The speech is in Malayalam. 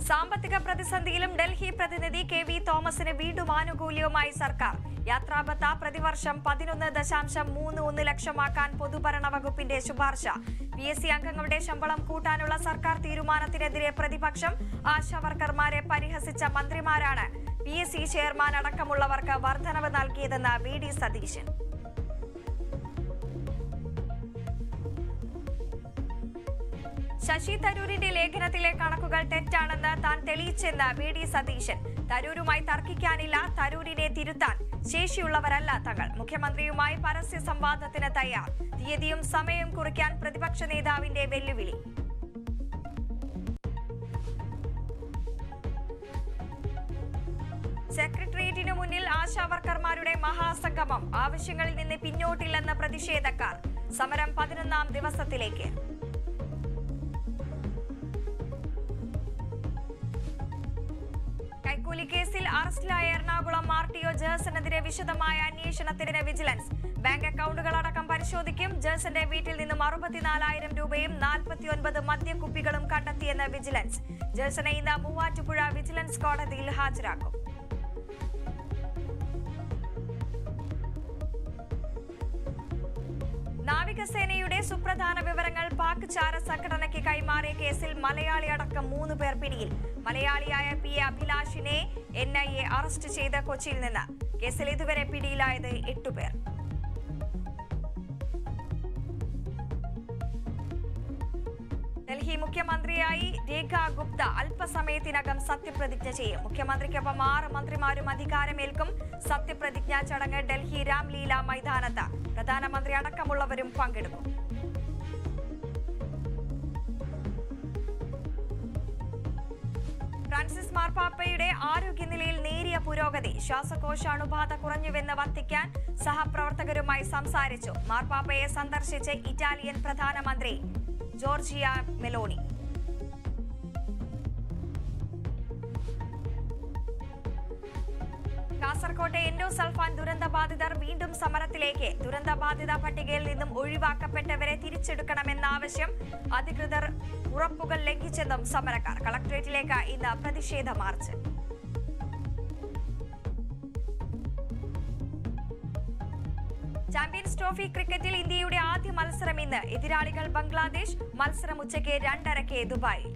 സാമ്പത്തിക പ്രതിസന്ധിയിലും ഡൽഹി പ്രതിനിധി കെ.വി. തോമസിന് വീണ്ടും ആനുകൂല്യവുമായി സർക്കാർ. യാത്രാബത്ത പ്രതിവർഷം 11.31 ലക്ഷമാക്കാൻ പൊതുഭരണ വകുപ്പിന്റെ ശുപാർശ. PSC അംഗങ്ങളുടെ ശമ്പളം കൂട്ടാനുള്ള സർക്കാർ തീരുമാനത്തിനെതിരെ പ്രതിപക്ഷം. ആശാവർക്കർമാരെ പരിഹസിച്ച മന്ത്രിമാരാണ് PSC ചെയർമാൻ അടക്കമുള്ളവർക്ക് വർധനവ് നൽകിയതെന്ന് VD സതീശൻ. ശശി തരൂരിന്റെ ലേഖനത്തിലെ കണക്കുകൾ തെറ്റാണെന്ന് താൻ തെളിയിച്ചെന്ന് VD സതീശൻ. തരൂരുമായി തർക്കിക്കാനില്ല, തരൂരിനെ തിരുത്താൻ ശേഷിയുള്ളവരല്ല തങ്ങൾ. മുഖ്യമന്ത്രിയുമായി പരസ്യ സംവാദത്തിന് തയ്യാർ. തീയതിയും സമയവും കുറിക്കാൻ പ്രതിപക്ഷ നേതാവിന്റെ വെല്ലുവിളി. സെക്രട്ടേറിയറ്റിനു മുന്നിൽ ആശാവർക്കർമാരുടെ മഹാസംഗമം. ആവശ്യങ്ങളിൽ നിന്ന് പിന്നോട്ടില്ലെന്ന് പ്രതിഷേധക്കാർ. സമരം 11ാം ദിവസത്തിലേക്ക്. കൈക്കൂലി കേസിൽ അറസ്റ്റിലായ എറണാകുളം RTO ജേഴ്സനെതിരെ വിശദമായ അന്വേഷണത്തിന് വിജിലൻസ്. ബാങ്ക് അക്കൗണ്ടുകളടക്കം പരിശോധിക്കും. ജേഴ്സന്റെ വീട്ടിൽ നിന്നും 64,000 രൂപയും 49 മദ്യക്കുപ്പികളും കണ്ടെത്തിയെന്ന് വിജിലൻസ്. ജേഴ്സനെ ഇന്ന് മൂവാറ്റുപുഴ വിജിലൻസ് കോടതിയിൽ ഹാജരാക്കും. നാവികസേനയുടെ സുപ്രധാന വിവരങ്ങൾ പാക് ചാര സംഘടനയ്ക്ക് കൈമാറിയ കേസിൽ മലയാളി അടക്കം 3 പേർ പിടിയിൽ. മലയാളിയായ PA അഭിലാഷിനെ NIA അറസ്റ്റ് ചെയ്ത കൊച്ചിയിൽ നിന്ന്. കേസിൽ ഇതുവരെ പിടിയിലായത് 8 പേർ. ഡൽഹി മുഖ്യമന്ത്രിയായി രേഖ ഗുപ്ത അല്പസമയത്തിനകം സത്യപ്രതിജ്ഞ ചെയ്യും. മുഖ്യമന്ത്രിക്കൊപ്പം 6 മന്ത്രിമാരും അധികാരമേൽക്കും. സത്യപ്രതിജ്ഞാ ചടങ്ങ് ഡൽഹി രാംലീല മൈതാനത്ത്. പ്രധാനമന്ത്രി അടക്കമുള്ളവരും പങ്കെടുക്കും. ഫ്രാൻസിസ് മാർപ്പാപ്പയുടെ ആരോഗ്യനിലയിൽ നേരിയ പുരോഗതി. ശ്വാസകോശ അണുബാധ കുറഞ്ഞുവെന്ന് വത്തിക്കാൻ സഹപ്രവർത്തകരുമായി സംസാരിച്ചു. മാർപ്പാപ്പയെ സന്ദർശിച്ച് ഇറ്റാലിയൻ പ്രധാനമന്ത്രി ജോർജിയ മെലോണി. കാസർകോട്ടെ എൻഡോസൾഫാൻ ദുരന്തബാധിതർ വീണ്ടും സമരത്തിലേക്ക്. ദുരന്തബാധിത പട്ടികയിൽ നിന്നും ഒഴിവാക്കപ്പെട്ടവരെ തിരിച്ചെടുക്കണമെന്ന ആവശ്യം. അധികൃതർ ഉറപ്പുകൾ ലംഘിച്ചെന്നും സമരക്കാർ. കളക്ടറേറ്റിലേക്ക് ഇന്ന് പ്രതിഷേധ മാർച്ച്. ചാമ്പ്യൻസ് ട്രോഫി ക്രിക്കറ്റിൽ ഇന്ത്യയുടെ ആദ്യ മത്സരം ഇന്ന്. എതിരാളികൾ ബംഗ്ലാദേശ്. മത്സരം ഉച്ചയ്ക്ക് 2:30 ദുബായിൽ.